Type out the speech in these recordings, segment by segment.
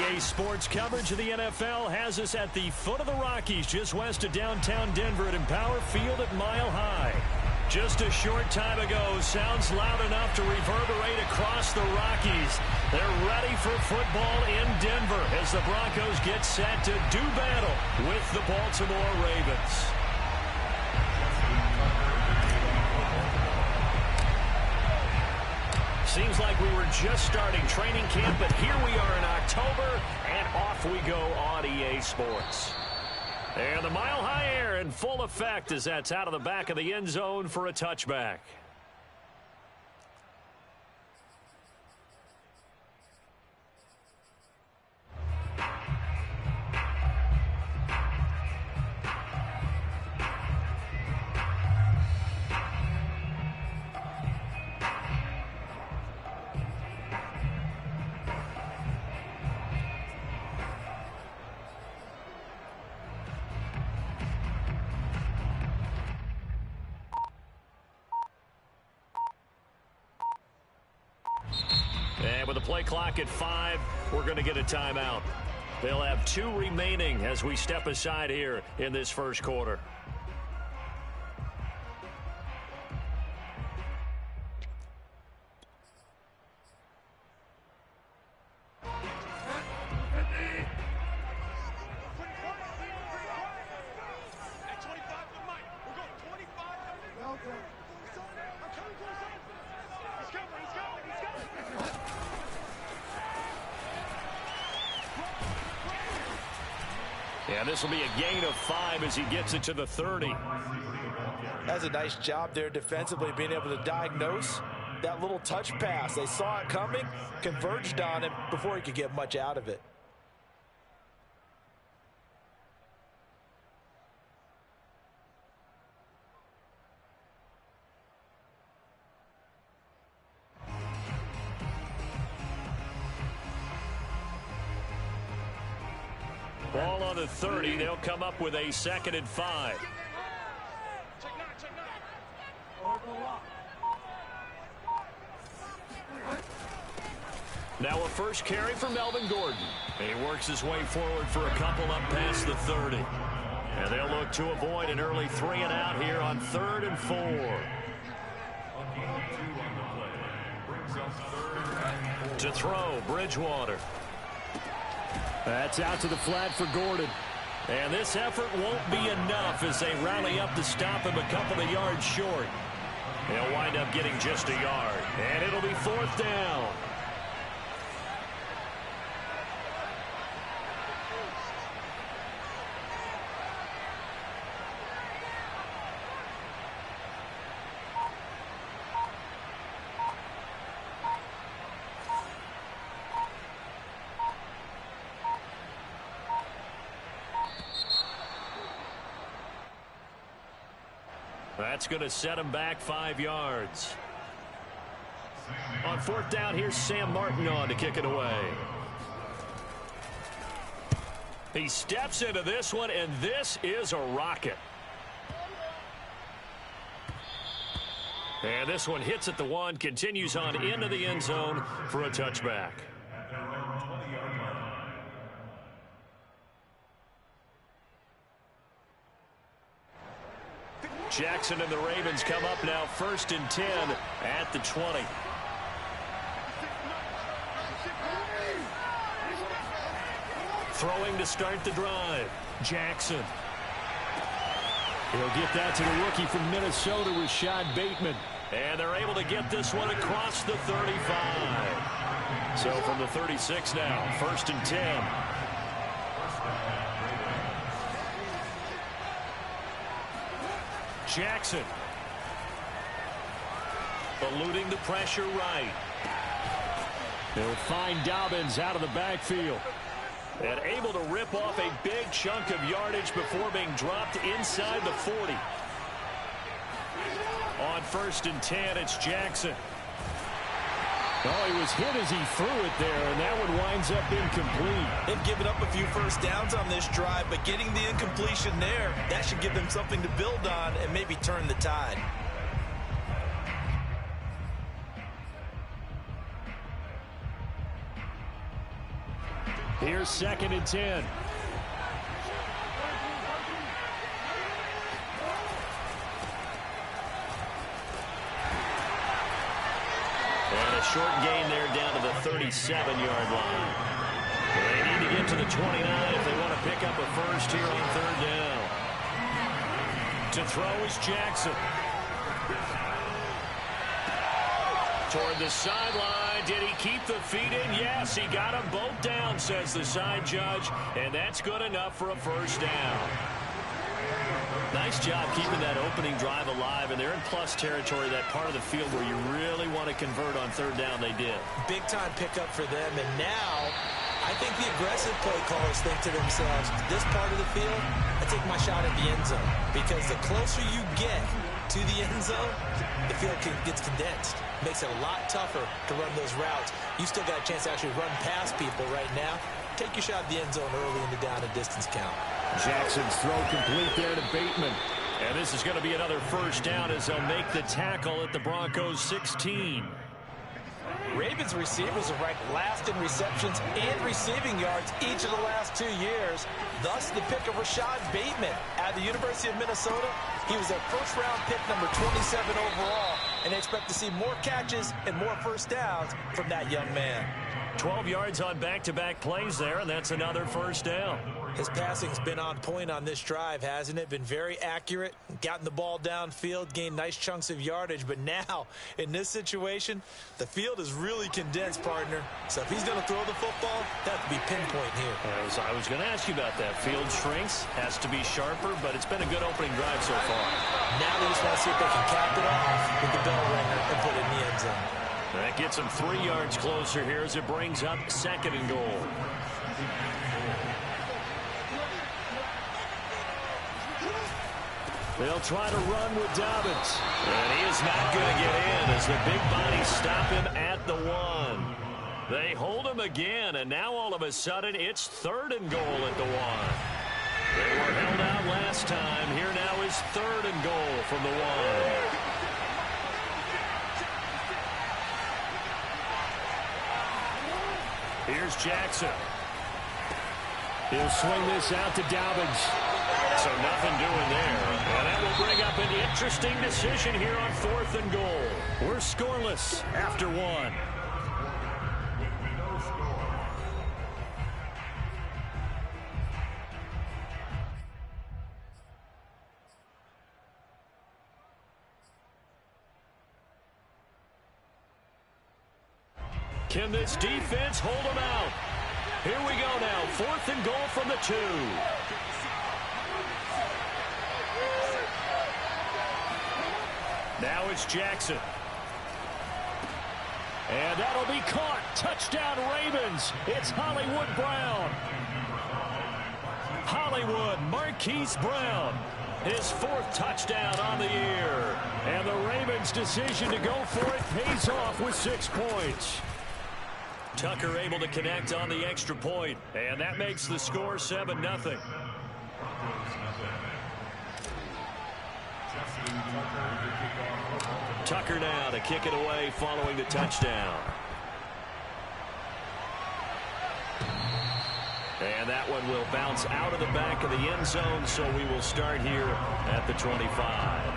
RDA Sports coverage of the NFL has us at the foot of the Rockies, just west of downtown Denver at Empower Field at Mile High. Just a short time ago, sounds loud enough to reverberate across the Rockies. They're ready for football in Denver as the Broncos get set to do battle with the Baltimore Ravens. Seems like we were just starting training camp, but here we are in October, and off we go on EA Sports. And the Mile High air in full effect as that's out of the back of the end zone for a touchback. And with the play clock at 5, we're going to get a timeout. They'll have 2 remaining as we step aside here in this first quarter. And this will be a gain of 5 as he gets it to the 30. That's a nice job there defensively, being able to diagnose that little touch pass. They saw it coming, converged on him before he could get much out of it. Ball on the 30. They'll come up with a 2nd and 5. Now a first carry for Melvin Gordon. He works his way forward for a couple up past the 30. And they'll look to avoid an early 3 and out here on 3rd and 4. To throw, Bridgewater. That's out to the flat for Gordon. And this effort won't be enough as they rally up to stop him a couple of yards short. He'll wind up getting just a yard. And it'll be 4th down. That's going to set him back 5 yards. On 4th down, here's Sam Martin on to kick it away. He steps into this one, and this is a rocket. And this one hits at the 1, continues on into the end zone for a touchback. Jackson and the Ravens come up now 1st and 10 at the 20. Throwing to start the drive. Jackson. He'll get that to the rookie from Minnesota, Rashad Bateman. And they're able to get this one across the 35. So from the 36 now, 1st and 10. Jackson. Eluding the pressure right. They'll find Dobbins out of the backfield. And able to rip off a big chunk of yardage before being dropped inside the 40. On 1st and 10, it's Jackson. Oh, he was hit as he threw it there, and that one winds up incomplete. They've given up a few first downs on this drive, but getting the incompletion there, that should give them something to build on and maybe turn the tide. Here's 2nd and 10. And a short gain there down to the 37-yard line. They need to get to the 29 if they want to pick up a first here on 3rd down. To throw is Jackson. Toward the sideline. Did he keep the feet in? Yes, he got them both down, says the side judge. And that's good enough for a first down. Nice job keeping that opening drive alive. And they're in plus territory, that part of the field where you really want to convert on 3rd down. They did. Big-time pickup for them. And now, I think the aggressive play callers think to themselves, this part of the field, I take my shot at the end zone. Because the closer you get to the end zone, the field gets condensed. Makes it a lot tougher to run those routes. You still got a chance to actually run past people right now. Take your shot at the end zone early in the down and distance count. Jackson's throw complete there to Bateman. And this is going to be another first down as they'll make the tackle at the Broncos 16. Ravens receivers are ranked last in receptions and receiving yards each of the last 2 years. Thus, the pick of Rashad Bateman at the University of Minnesota. He was their first-round pick, number 27 overall, and they expect to see more catches and more first downs from that young man. 12 yards on back-to-back plays there, and that's another first down. His passing's been on point on this drive, hasn't it? Been very accurate, gotten the ball downfield, gained nice chunks of yardage. But now, in this situation, the field is really condensed, partner. So if he's going to throw the football, that would be pinpoint here. I was going to ask you about that. Field shrinks, has to be sharper, but it's been a good opening drive so far. Now they just want to see if they can cap it off with the bell ringer and put it in the end zone. That gets them 3 yards closer here as it brings up 2nd and goal. They'll try to run with Dobbins. And he is not going to get in as the big bodies stop him at the 1. They hold him again, and now all of a sudden it's 3rd and goal at the 1. They were held out last time. Here now is 3rd and goal from the 1. Here's Jackson. He'll swing this out to Dobbins. So nothing doing there. And that will bring up an interesting decision here on 4th and goal. We're scoreless after 1. Can this defense hold them out? Here we go now. 4th and goal from the 2. Now it's Jackson. And that'll be caught. Touchdown Ravens. It's Hollywood Brown. Hollywood Marquise Brown. His 4th touchdown on the year. And the Ravens' decision to go for it pays off with 6 points. Tucker able to connect on the extra point. And that makes the score 7-0. Tucker now to kick it away following the touchdown. And that one will bounce out of the back of the end zone, so we will start here at the 25.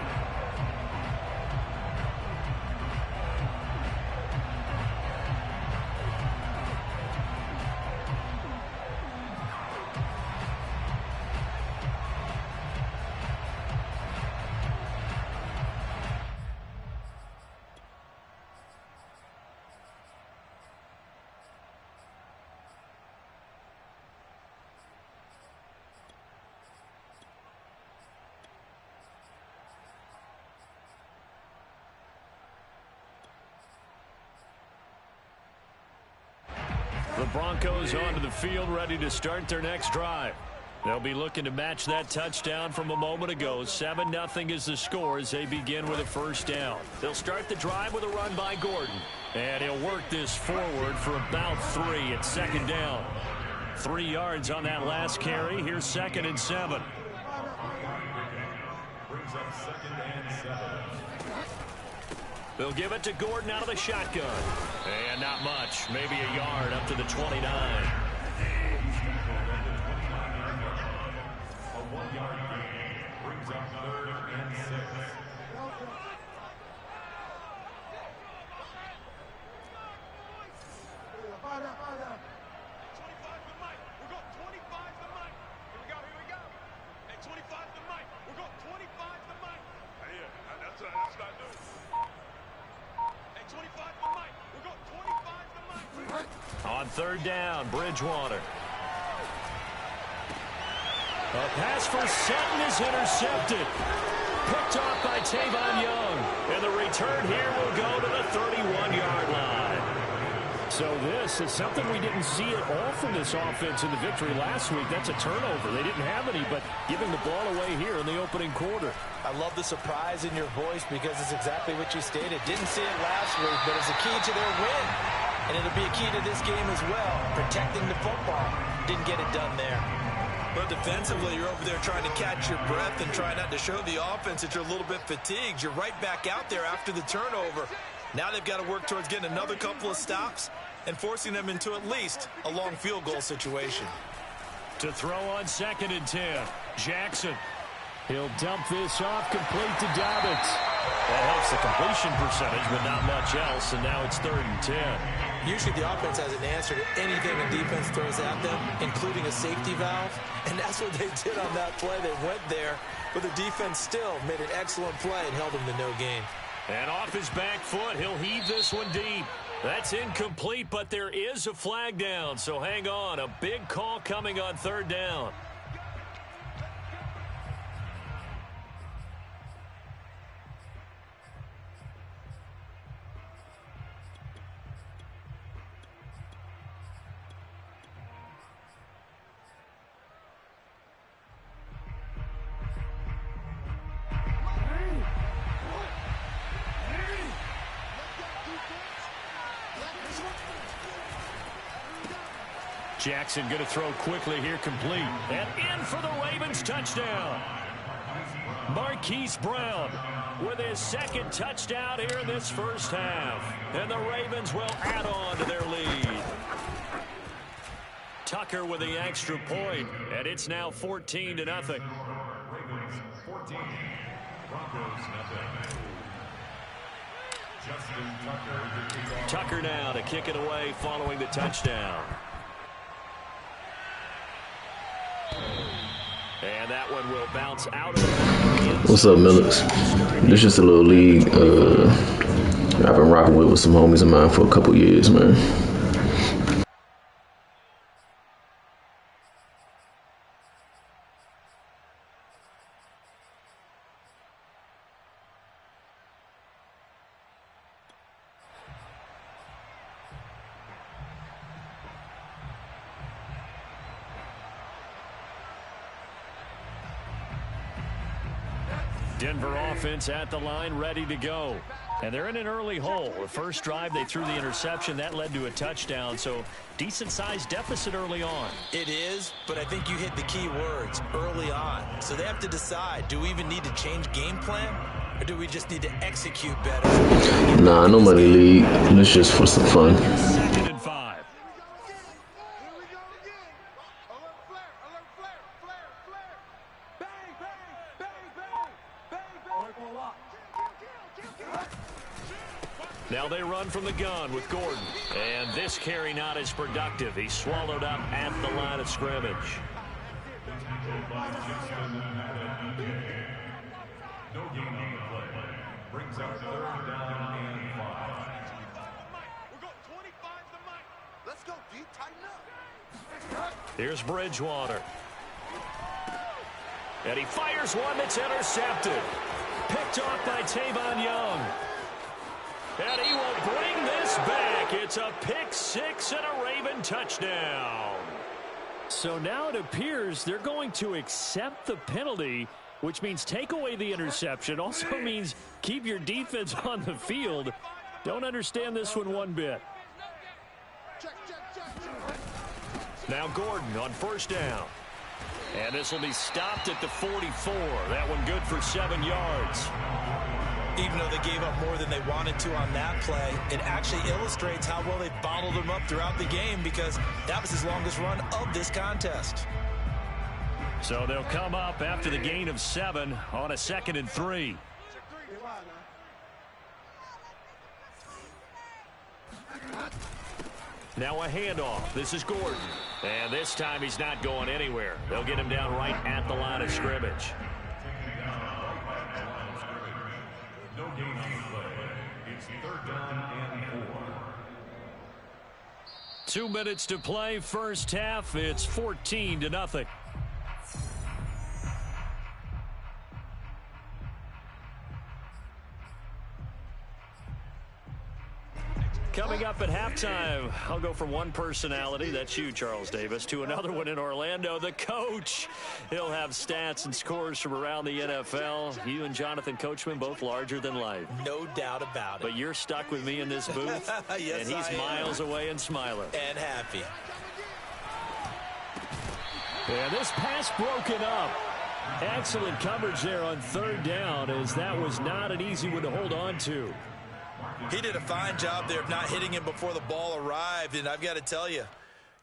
The Broncos onto the field, ready to start their next drive. They'll be looking to match that touchdown from a moment ago. 7-0 is the score as they begin with a first down. They'll start the drive with a run by Gordon. And he'll work this forward for about 3 at 2nd down. 3 yards on that last carry. Here's 2nd and 7. Brings up 2nd and 7. They'll give it to Gordon out of the shotgun. And not much. Maybe a yard up to the 29. third down, Bridgewater. A pass for Sutton is intercepted. Picked off by Tavon Young. And the return here will go to the 31-yard line. So this is something we didn't see at all from this offense in the victory last week. That's a turnover. They didn't have any, but giving the ball away here in the opening quarter. I love the surprise in your voice because it's exactly what you stated. Didn't see it last week, but it's a key to their win. And it'll be a key to this game as well, protecting the football. Didn't get it done there. But defensively, you're over there trying to catch your breath and try not to show the offense that you're a little bit fatigued. You're right back out there after the turnover. Now they've got to work towards getting another couple of stops and forcing them into at least a long field goal situation. To throw on 2nd and 10, Jackson. He'll dump this off, complete to Dobbins. That helps the completion percentage, but not much else, and now it's 3rd and 10. Usually the offense has an answer to anything the defense throws at them, including a safety valve, and that's what they did on that play. They went there, but the defense still made an excellent play and held them to no gain. And off his back foot, he'll heave this one deep. That's incomplete, but there is a flag down, so hang on. A big call coming on 3rd down. Jackson going to throw quickly here, complete. And in for the Ravens touchdown. Marquise Brown with his 2nd touchdown here in this first half. And the Ravens will add on to their lead. Tucker with the extra point, and it's now 14-0. Ravens 14, Broncos nothing. Tucker now to kick it away following the touchdown. And that one will bounce out of the... What's up, Millers? This is just a little league I've been rocking with some homies of mine for a couple years, man. Denver offense at the line, ready to go. And they're in an early hole. The first drive, they threw the interception. That led to a touchdown, so decent-sized deficit early on. It is, but I think you hit the key words, early on. So they have to decide, do we even need to change game plan, or do we just need to execute better? Nah, no money league. It's just for some fun. 2nd and 5. Now they run from the gun with Gordon. And this carry not as productive. He's swallowed up at the line of scrimmage. No gain on the play. Brings up 3rd down and 5. We're going 25 to Mike. Let's go, D. Tighten up. Here's Bridgewater. And he fires one that's intercepted. Picked off by Tavon Young. And he will bring this back. It's a pick six and a Raven touchdown. So now it appears they're going to accept the penalty, which means take away the interception. Also means keep your defense on the field. Don't understand this one bit. Now Gordon on 1st down. And this will be stopped at the 44. That one good for 7 yards. Even though they gave up more than they wanted to on that play, it actually illustrates how well they bottled them up throughout the game, because that was his longest run of this contest. So they'll come up after the gain of 7 on a 2nd and 3. Now a handoff. This is Gordon. And this time he's not going anywhere. They'll get him down right at the line of scrimmage. No gain on the play. It's 3rd down and 4. 2 minutes to play, first half. It's 14-0. Coming up at halftime, I'll go from one personality, that's you, Charles Davis, to another one in Orlando, the coach. He'll have stats and scores from around the NFL. You and Jonathan Coachman, both larger than life. No doubt about it. But you're stuck with me in this booth, yes, and he's miles away and smiling. And happy. And this pass broken up. Excellent coverage there on third down, as that was not an easy one to hold on to. He did a fine job there of not hitting him before the ball arrived, and I've got to tell you,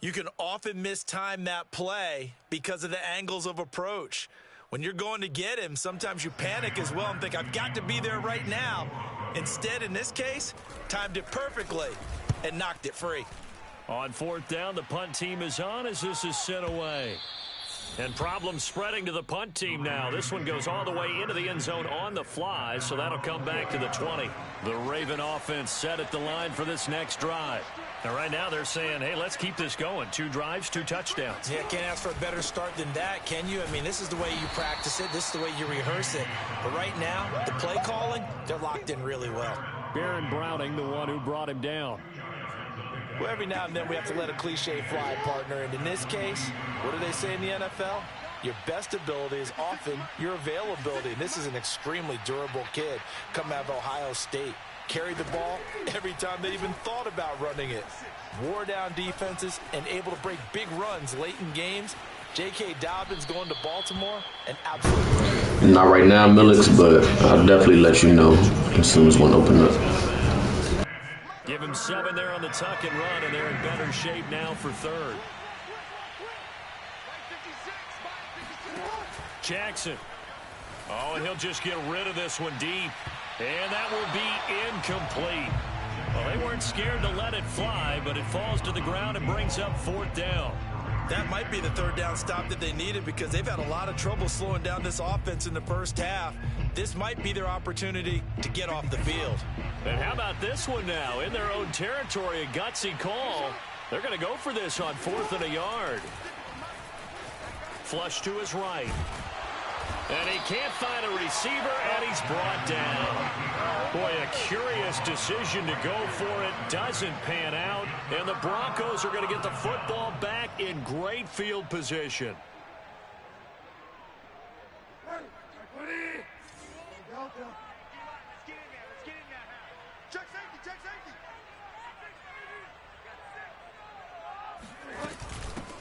you can often mistime that play because of the angles of approach. When you're going to get him, sometimes you panic as well and think, I've got to be there right now. Instead, in this case, timed it perfectly and knocked it free. On fourth down, the punt team is on as this is sent away. And problems spreading to the punt team now. This one goes all the way into the end zone on the fly, so that'll come back to the 20. The Raven offense set at the line for this next drive. And right now they're saying, hey, let's keep this going. 2 drives, 2 touchdowns. Yeah, can't ask for a better start than that, can you? I mean, this is the way you practice it. This is the way you rehearse it. But right now, the play calling, they're locked in really well. Baron Browning, the one who brought him down. Well, every now and then we have to let a cliche fly, partner. And in this case, what do they say in the NFL? Your best ability is often your availability. And this is an extremely durable kid coming out of Ohio State. Carried the ball every time they even thought about running it. Wore down defenses and able to break big runs late in games. J.K. Dobbins going to Baltimore and absolutely. Not right now, Millix, but I'll definitely let you know as soon as one open up. Give him 7 there on the tuck and run, and they're in better shape now for third. Jackson. Oh, and he'll just get rid of this one deep. And that will be incomplete. Well, they weren't scared to let it fly, but it falls to the ground and brings up fourth down. That might be the third down stop that they needed because they've had a lot of trouble slowing down this offense in the first half. This might be their opportunity to get off the field. And how about this one now? In their own territory, a gutsy call. They're going to go for this on 4th and a yard. Flush to his right. And he can't find a receiver, and he's brought down. Boy, a curious decision to go for it. Doesn't pan out. And the Broncos are going to get the football back in great field position.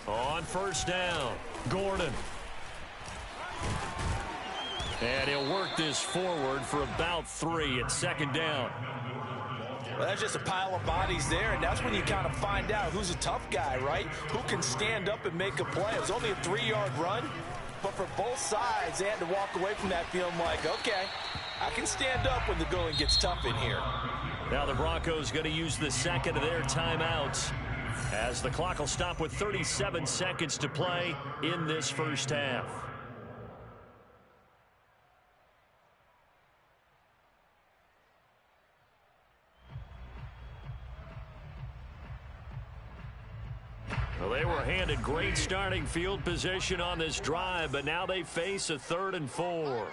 On first down, Gordon. And he'll work this forward for about 3 at second down. Well, that's just a pile of bodies there, and that's when you kind of find out who's a tough guy, right? Who can stand up and make a play. It was only a 3-yard run, but for both sides, they had to walk away from that feeling like, okay, I can stand up when the going gets tough in here. Now the Broncos going to use the second of their timeouts as the clock will stop with 37 seconds to play in this first half. Well, they were handed great starting field position on this drive, but now they face a 3rd and 4.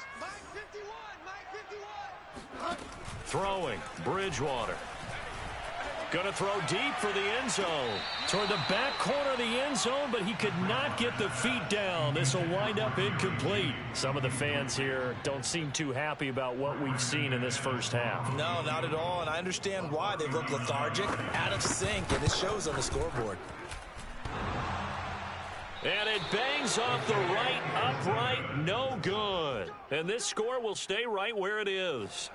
Throwing, Bridgewater. Going to throw deep for the end zone. Toward the back corner of the end zone, but he could not get the feet down. This will wind up incomplete. Some of the fans here don't seem too happy about what we've seen in this first half. No, not at all, and I understand why. They look lethargic, out of sync, and it shows on the scoreboard. And it bangs off the right upright, no good. And this score will stay right where it is.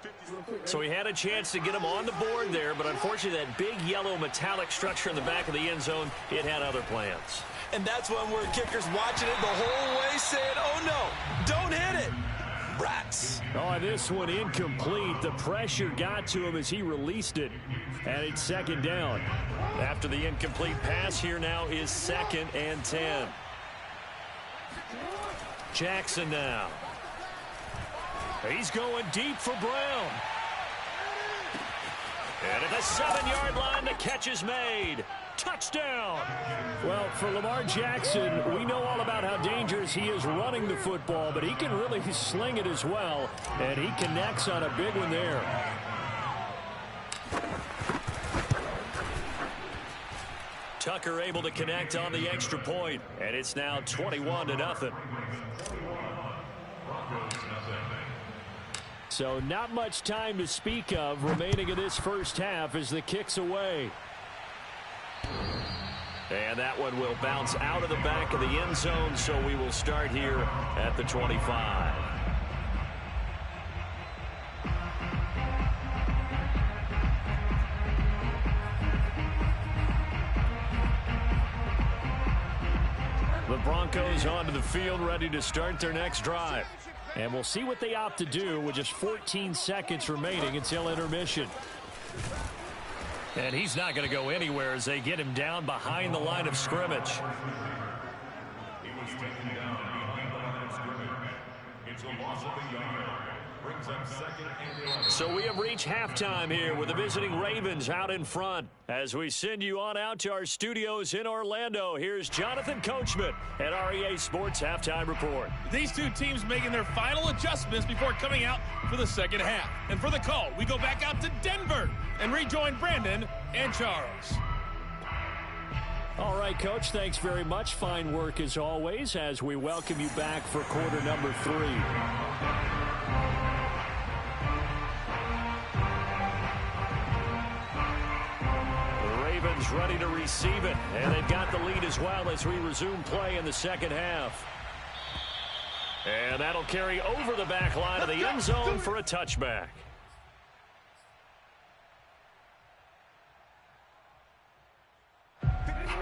So he had a chance to get him on the board there, but unfortunately that big yellow metallic structure in the back of the end zone, it had other plans. And that's when we're kickers watching it the whole way saying, oh no, don't hit it. Rats. Oh, this one incomplete. The pressure got to him as he released it. And it's second down. After the incomplete pass, here now is 2nd and 10. Jackson now. He's going deep for Brown. And at the 7-yard line, the catch is made. touchdown. Well, for Lamar Jackson, we know all about how dangerous he is running the football, but he can really sling it as well, and he connects on a big one there. Tucker able to connect on the extra point, and it's now 21-0. So not much time to speak of remaining in this first half as the kick's away. And that one will bounce out of the back of the end zone, so we will start here at the 25. The Broncos onto the field, ready to start their next drive. And we'll see what they opt to do with just 14 seconds remaining until intermission. And he's not going to go anywhere as they get him down behind the line of scrimmage. He was taken down behind the line of scrimmage. It's a loss of a yard. Brings up 2nd and 11. So we have reached halftime here with the visiting Ravens out in front. As we send you on out to our studios in Orlando, here's Jonathan Coachman at REA Sports Halftime Report. These two teams making their final adjustments before coming out for the second half. And for the call, we go back out to Denver and rejoin Brandon and Charles. All right, Coach, thanks very much. Fine work as always as we welcome you back for quarter number 3. Ravens ready to receive it, and they've got the lead as well as we resume play in the second half. And that'll carry over the back line of the end zone for a touchback.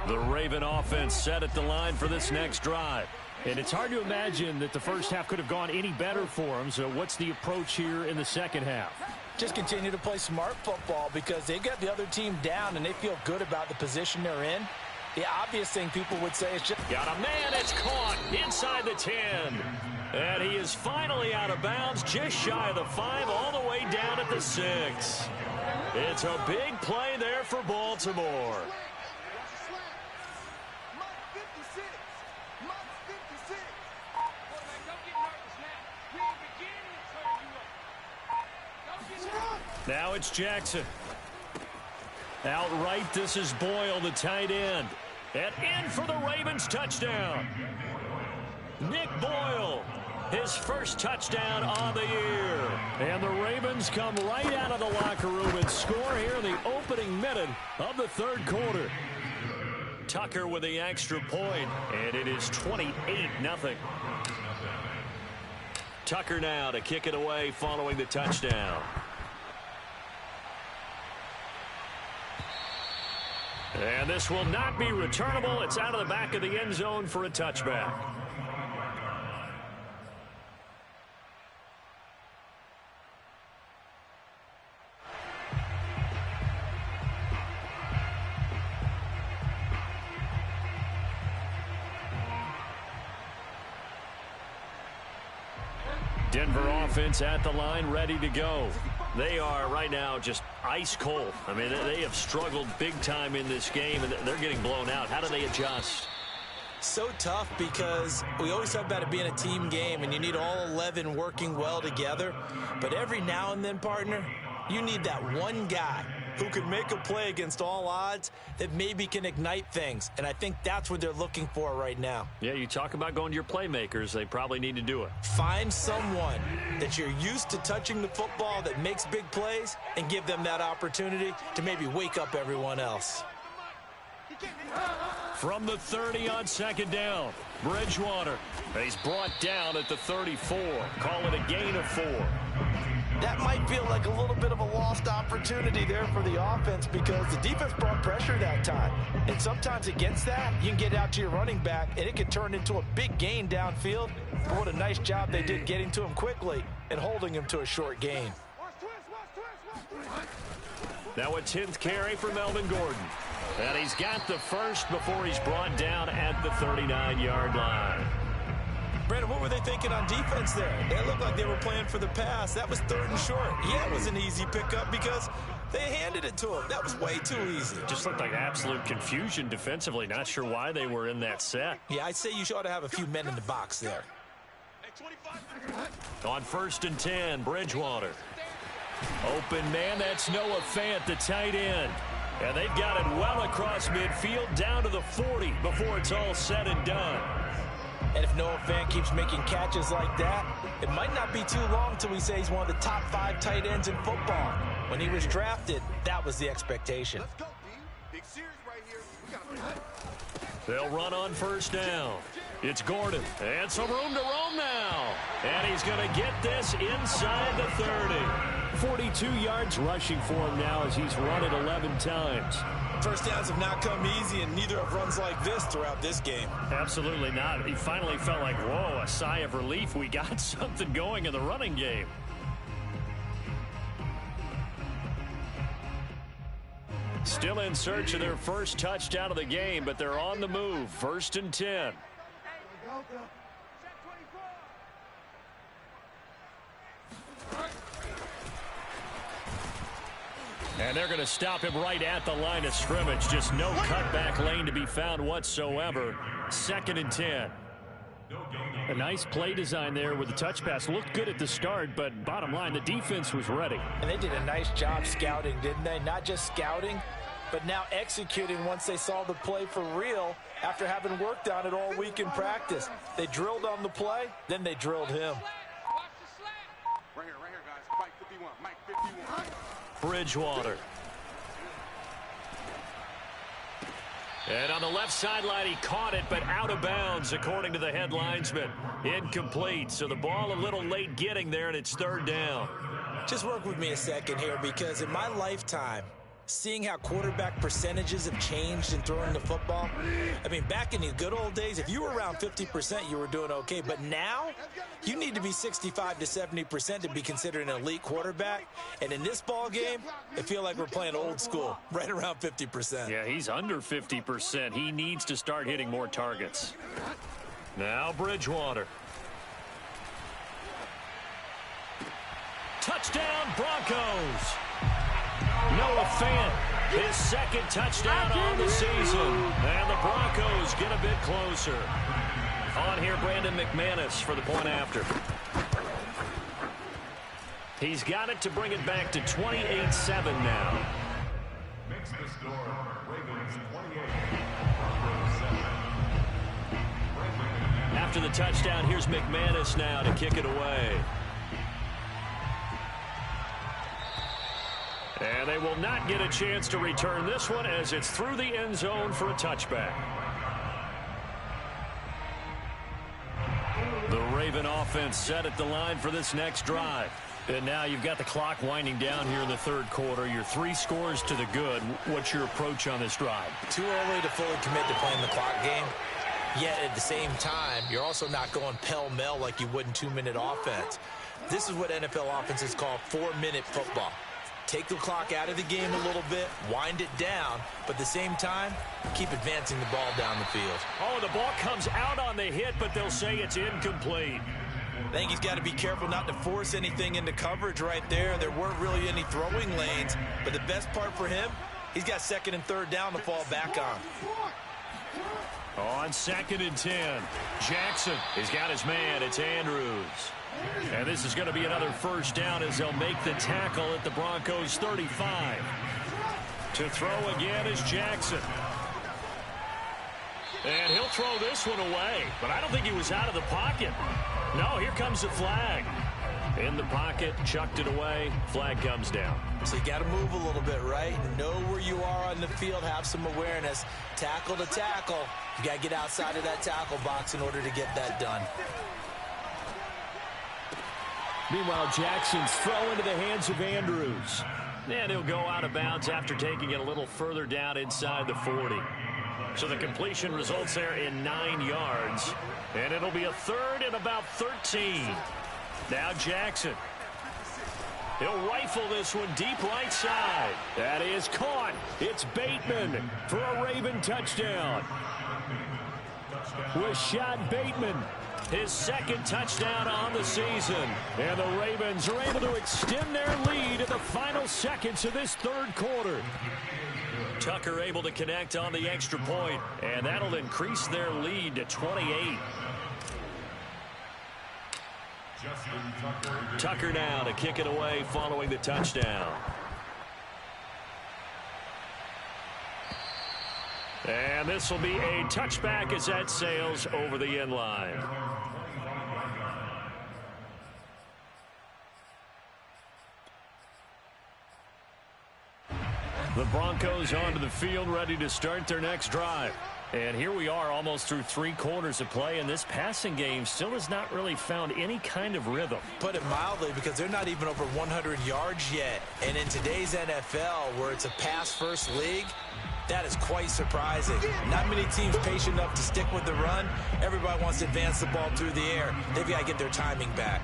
The Raven offense set at the line for this next drive. And it's hard to imagine that the first half could have gone any better for them. So what's the approach here in the second half? Just continue to play smart football because they got the other team down and they feel good about the position they're in. The obvious thing people would say is just... Got a man, it's caught inside the 10. And he is finally out of bounds, just shy of the 5, all the way down at the 6. It's a big play there for Baltimore. Now it's Jackson. Outright, this is Boyle, the tight end. And in for the Ravens touchdown. Nick Boyle, his first touchdown on the year. And the Ravens come right out of the locker room and score here in the opening minute of the third quarter. Tucker with the extra point, and it is 28-0. Tucker now to kick it away following the touchdown. And this will not be returnable. It's out of the back of the end zone for a touchback. Denver offense at the line, ready to go. They are right now just ice cold. I mean, they have struggled big time in this game, and they're getting blown out. How do they adjust? So tough because we always talk about it being a team game, and you need all 11 working well together. But every now and then, partner, you need that one guy who can make a play against all odds that maybe can ignite things. And I think that's what they're looking for right now. Yeah, you talk about going to your playmakers. They probably need to do it. Find someone that you're used to touching the football that makes big plays and give them that opportunity to maybe wake up everyone else. From the 30 on second down, Bridgewater. He's brought down at the 34. Call it a gain of 4. That might feel like a little bit of a lost opportunity there for the offense because the defense brought pressure that time. And sometimes against that, you can get out to your running back, and it can turn into a big gain downfield. But what a nice job they did getting to him quickly and holding him to a short gain. Now a 10th carry for Melvin Gordon. And he's got the first before he's brought down at the 39-yard line. Brandon, what were they thinking on defense there? It looked like they were playing for the pass. That was 3rd and short. Yeah, it was an easy pickup because They handed it to him. That was way too easy. Just looked like absolute confusion defensively. Not sure why they were in that set. Yeah, I'd say you ought to have a few men in the box there. On 1st and 10, Bridgewater. Open man, that's Noah Fant, the tight end. And they've got it well across midfield down to the 40 before it's all said and done. And if Noah Fant keeps making catches like that, it might not be too long till we say he's one of the top 5 tight ends in football. When he was drafted, that was the expectation. Let's go, D. Big series right here. We got to They'll run on 1st down. It's Gordon, and some room to roam now. And he's going to get this inside the 30. 42 yards rushing for him now as he's run it 11 times. First downs have not come easy, and neither have runs like this throughout this game. Absolutely not. He finally felt like, whoa, a sigh of relief. We got something going in the running game. Still in search of their first touchdown of the game, but they're on the move. 1st and 10. And they're going to stop him right at the line of scrimmage. Just no cutback lane to be found whatsoever. 2nd and 10. A nice play design there with the touch pass. Looked good at the start, but bottom line, the defense was ready. And they did a nice job scouting, didn't they? Not just scouting, but now executing once they saw the play for real after having worked on it all week in practice. They drilled on the play, then they drilled him. Right here, guys. Mike 51. Mike 51. Bridgewater. And on the left sideline, he caught it, but out of bounds, according to the head linesman. Incomplete, so the ball a little late getting there, and it's 3rd down. Just work with me a second here, because in my lifetime, seeing how quarterback percentages have changed in throwing the football. I mean, back in the good old days, if you were around 50%, you were doing okay. But now, you need to be 65 to 70% to be considered an elite quarterback. And in this ball game, I feel like we're playing old school, right around 50%. Yeah, he's under 50%. He needs to start hitting more targets. Now Bridgewater. Touchdown, Broncos. Noah Fant, his 2nd touchdown on the season. And the Broncos get a bit closer. On here, Brandon McManus for the point after. He's got it to bring it back to 28-7 now. Makes the score. Ravens 28. Broncos 7. After the touchdown, here's McManus now to kick it away. And they will not get a chance to return this one as it's through the end zone for a touchback. The Raven offense set at the line for this next drive. And now you've got the clock winding down here in the 3rd quarter. You're 3 scores to the good. What's your approach on this drive? Too early to fully commit to playing the clock game. Yet at the same time, you're also not going pell-mell like you would in 2-minute offense. This is what NFL offenses call 4-minute football. Take the clock out of the game a little bit, wind it down, but at the same time, keep advancing the ball down the field. Oh, the ball comes out on the hit, but they'll say it's incomplete. I think he's got to be careful not to force anything into coverage right there. There weren't really any throwing lanes, but the best part for him, he's got 2nd and 3rd down to fall back on. On 2nd and 10, Jackson has got his man. It's Andrews. And this is going to be another 1st down as they'll make the tackle at the Broncos 35. To throw again is Jackson. And he'll throw this one away, but I don't think he was out of the pocket. No, here comes the flag. In the pocket, chucked it away, flag comes down. So you got to move a little bit, right? Know where you are on the field, have some awareness. Tackle to tackle. You got to get outside of that tackle box in order to get that done. Meanwhile, Jackson's throw into the hands of Andrews. And he'll go out of bounds after taking it a little further down inside the 40. So the completion results there in 9 yards. And it'll be a 3rd and about 13. Now Jackson. He'll rifle this one deep right side. That is caught. It's Bateman for a Raven touchdown. Rashad Bateman His second touchdown on the season. And the Ravens are able to extend their lead in the final seconds of this third quarter. Tucker able to connect on the extra point, and that'll increase their lead to 28. Tucker now to kick it away following the touchdown. And this will be a touchback as that sails over the end line. The Broncos onto the field, ready to start their next drive. And here we are almost through 3 quarters of play, and this passing game still has not really found any kind of rhythm. Put it mildly, because they're not even over 100 yards yet. And in today's NFL, where it's a pass-first league, that is quite surprising. Not many teams patient enough to stick with the run. Everybody wants to advance the ball through the air. They've got to get their timing back.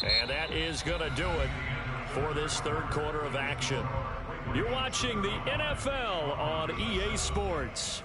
And that is going to do it for this third quarter of action. You're watching the NFL on EA Sports.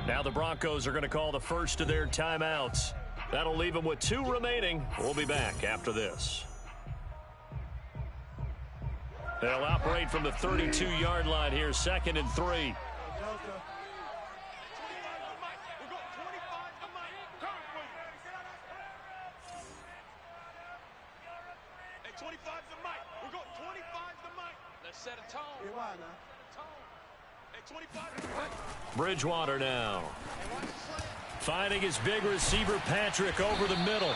Now the Broncos are going to call the first of their timeouts. That'll leave them with 2 remaining. We'll be back after this. They'll operate from the 32-yard line here, 2nd and 3. Bridgewater now. Finding his big receiver, Patrick, over the middle.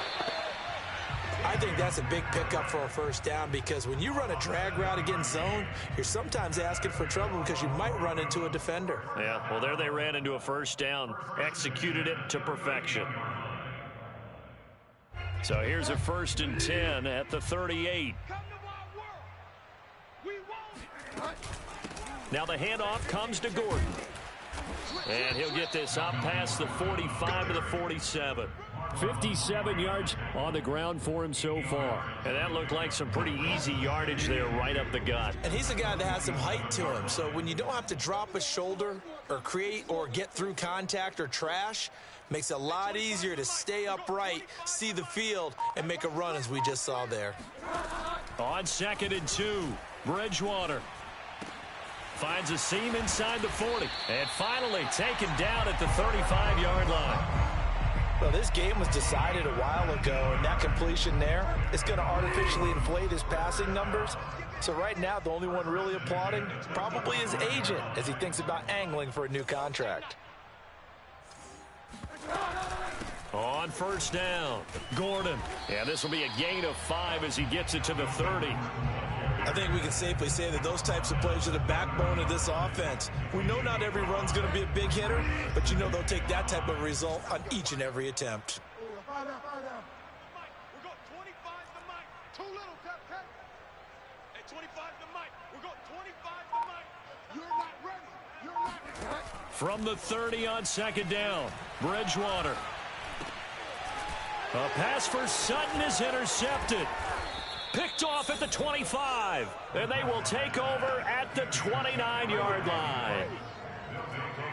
I think that's a big pickup for a first down, because when you run a drag route against zone, you're sometimes asking for trouble because you might run into a defender. Yeah, well, there they ran into a first down. Executed it to perfection. So here's a 1st and 10 at the 38. Now the handoff comes to Gordon. And he'll get this up past the 45 to the 47. 57 yards on the ground for him so far. And that looked like some pretty easy yardage there right up the gut. And he's a guy that has some height to him. So when you don't have to drop a shoulder or create or get through contact or trash, makes it a lot easier to stay upright, see the field, and make a run as we just saw there. On 2nd and 2, Bridgewater finds a seam inside the 40. And finally taken down at the 35-yard line. Well, this game was decided a while ago, and that completion there is going to artificially inflate his passing numbers. So right now, the only one really applauding probably his agent as he thinks about angling for a new contract. On 1st down, Gordon. And this will be a gain of 5 as he gets it to the 30. I think we can safely say that those types of plays are the backbone of this offense. We know not every run's going to be a big hitter, but you know they'll take that type of result on each and every attempt. From the 30 on 2nd down, Bridgewater. A pass for Sutton is intercepted. Picked off at the 25, and they will take over at the 29-yard line.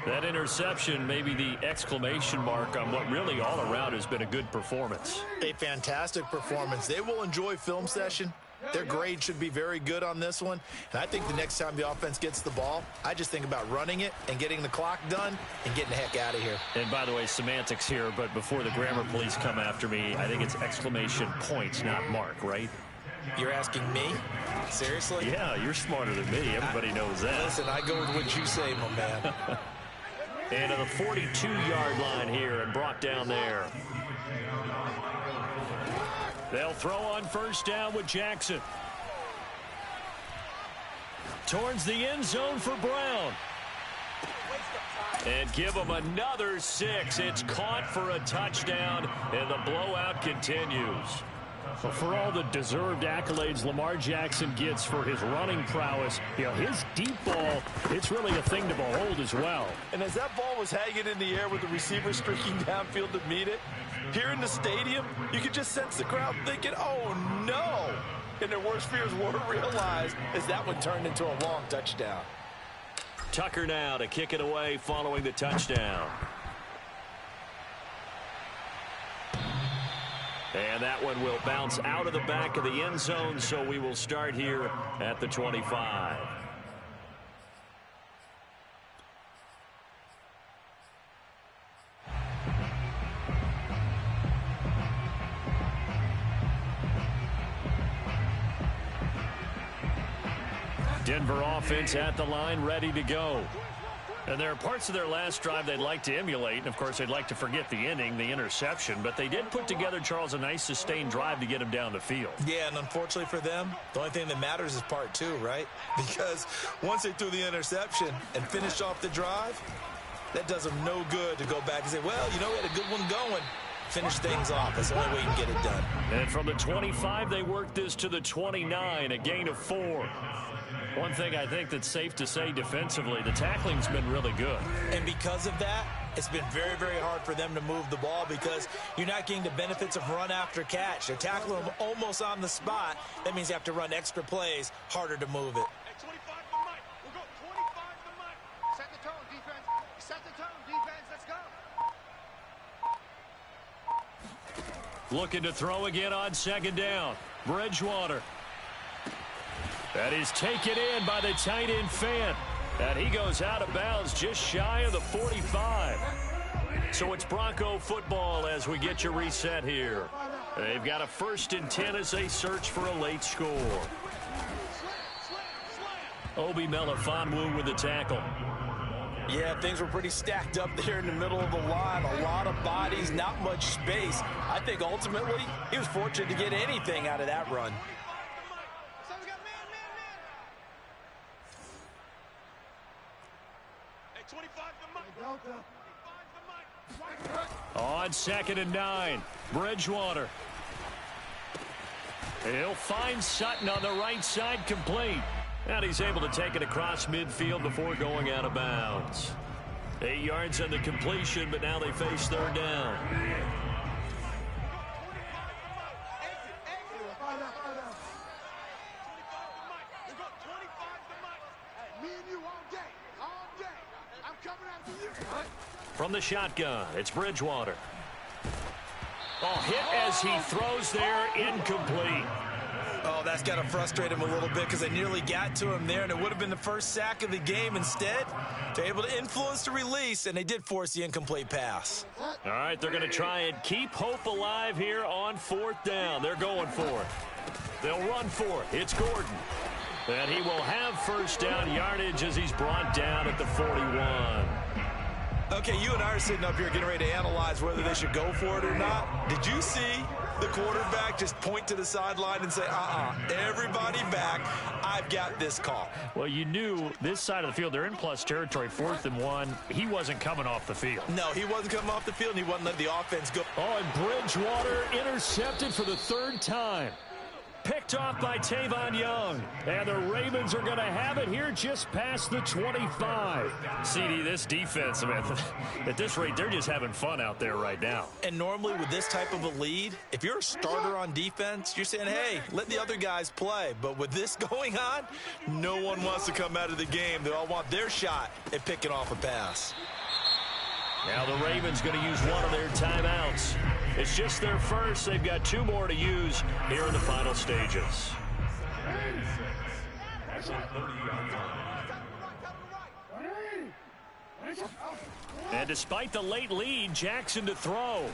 That interception may be the exclamation mark on what really all around has been a good performance. A fantastic performance. They will enjoy film session. Their grade should be very good on this one. And I think the next time the offense gets the ball, I just think about running it and getting the clock done and getting the heck out of here. And by the way, semantics here, but before the grammar police come after me, I think it's exclamation points, not mark, right? You're asking me? Seriously? Yeah, you're smarter than me. Everybody knows that. Listen, I go with what you say, my man. And to the 42-yard line here and brought down there. They'll throw on first down with Jackson. Towards the end zone for Brown. And give him another 6. It's caught for a touchdown, and the blowout continues. Well, for all the deserved accolades Lamar Jackson gets for his running prowess, his deep ball, it's really a thing to behold as well. And as that ball was hanging in the air with the receiver streaking downfield to meet it, here in the stadium, you could just sense the crowd thinking, oh, no. And their worst fears were realized as that one turned into a long touchdown. Tucker now to kick it away following the touchdown. And that one will bounce out of the back of the end zone, so we will start here at the 25. Denver offense at the line, ready to go. And there are parts of their last drive they'd like to emulate. And, of course, they'd like to forget the inning, the interception. But they did put together, Charles, a nice sustained drive to get him down the field. Yeah, and unfortunately for them, the only thing that matters is part 2, right? Because once they threw the interception and finished off the drive, that does them no good to go back and say, well, we had a good one going. Finish things off. That's the only way you can get it done. And from the 25, they worked this to the 29, a gain of 4. One thing I think that's safe to say defensively, the tackling's been really good. And because of that, it's been very, very hard for them to move the ball because you're not getting the benefits of run after catch. They're tackling them almost on the spot. That means you have to run extra plays, harder to move it. Hey, 25 to Mike. We'll go 25 to Mike. Set the tone, defense. Set the tone, defense. Let's go. Looking to throw again on second down. Bridgewater. That is taken in by the tight end Fant. And he goes out of bounds just shy of the 45. So it's Bronco football as we get you reset here. They've got a 1st and 10 as they search for a late score. Obi Melifonwu with the tackle. Yeah, things were pretty stacked up there in the middle of the line. A lot of bodies, not much space. I think ultimately he was fortunate to get anything out of that run. So we got man. Hey, 25 to Mike. On 2nd and 9, Bridgewater. He'll find Sutton on the right side, complete. And he's able to take it across midfield before going out of bounds. 8 yards on the completion, but now they face 3rd down. From the shotgun, it's Bridgewater. Hit as he throws there, incomplete. Oh, that's got to frustrate him a little bit because they nearly got to him there, and it would have been the first sack of the game. Instead, they're able to influence the release, and they did force the incomplete pass. All right, they're going to try and keep hope alive here on 4th down. They're going for it. They'll run for it. It's Gordon. And he will have 1st down yardage as he's brought down at the 41. Okay, you and I are sitting up here getting ready to analyze whether they should go for it or not. Did you see the quarterback just point to the sideline and say, everybody back, I've got this call? Well, you knew this side of the field, they're in plus territory, 4th and 1. He wasn't coming off the field. No, he wasn't coming off the field, and he wasn't letting the offense go. And Bridgewater intercepted for the 3rd time. Picked off by Tavon Young. And the Ravens are going to have it here just past the 25. CD, this defense, at this rate, they're just having fun out there right now. And normally with this type of a lead, if you're a starter on defense, you're saying, hey, let the other guys play. But with this going on, no one wants to come out of the game. They all want their shot at picking off a pass. Now the Ravens going to use one of their timeouts. It's just their first. They've got 2 more to use here in the final stages. And despite the late lead, Jackson to throw.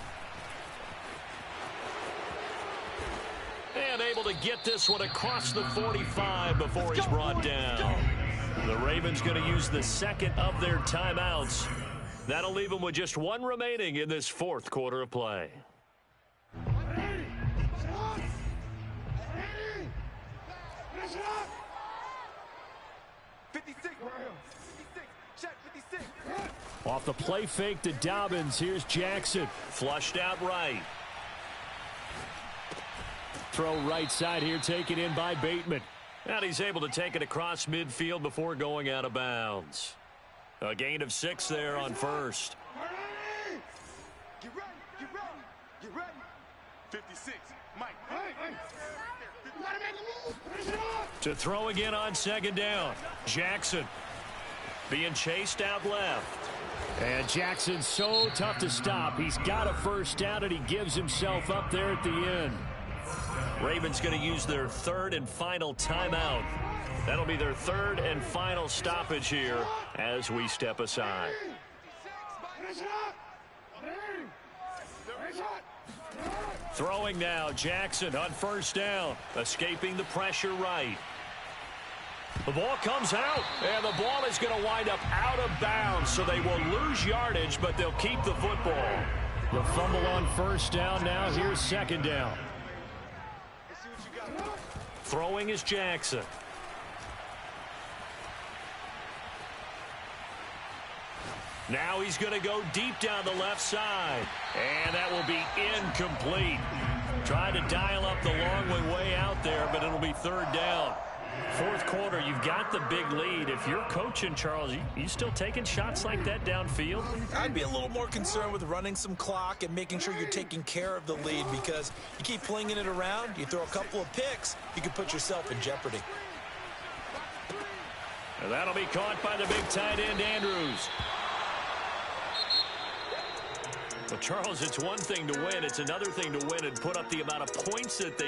And able to get this one across the 45 before he's brought down. The Ravens going to use the 2nd of their timeouts. That'll leave them with just 1 remaining in this 4th quarter of play. Off the play fake to Dobbins. Here's Jackson. Flushed out right. Throw right side here, taken in by Bateman. And he's able to take it across midfield before going out of bounds. A gain of 6 there on first. Get ready, get ready, get ready. 56, Mike. To throw again on second down. Jackson being chased out left. And Jackson's so tough to stop. He's got a first down, and he gives himself up there at the end. Ravens going to use their 3rd and final timeout. That'll be their 3rd and final stoppage here as we step aside. Throwing now, Jackson on first down, escaping the pressure right. The ball comes out, and the ball is going to wind up out of bounds, so they will lose yardage, but they'll keep the football. The fumble on first down now. Here's second down. Throwing is Jackson. Now he's going to go deep down the left side, and that will be incomplete. Trying to dial up the long way out there, but it'll be 3rd down. 4th quarter, you've got the big lead. If you're coaching, Charles, you still taking shots like that downfield? I'd be a little more concerned with running some clock and making sure you're taking care of the lead, because you keep flinging it around, you throw a couple of picks, you can put yourself in jeopardy. And that'll be caught by the big tight end, Andrews. Well, Charles, it's one thing to win. It's another thing to win and put up the amount of points that they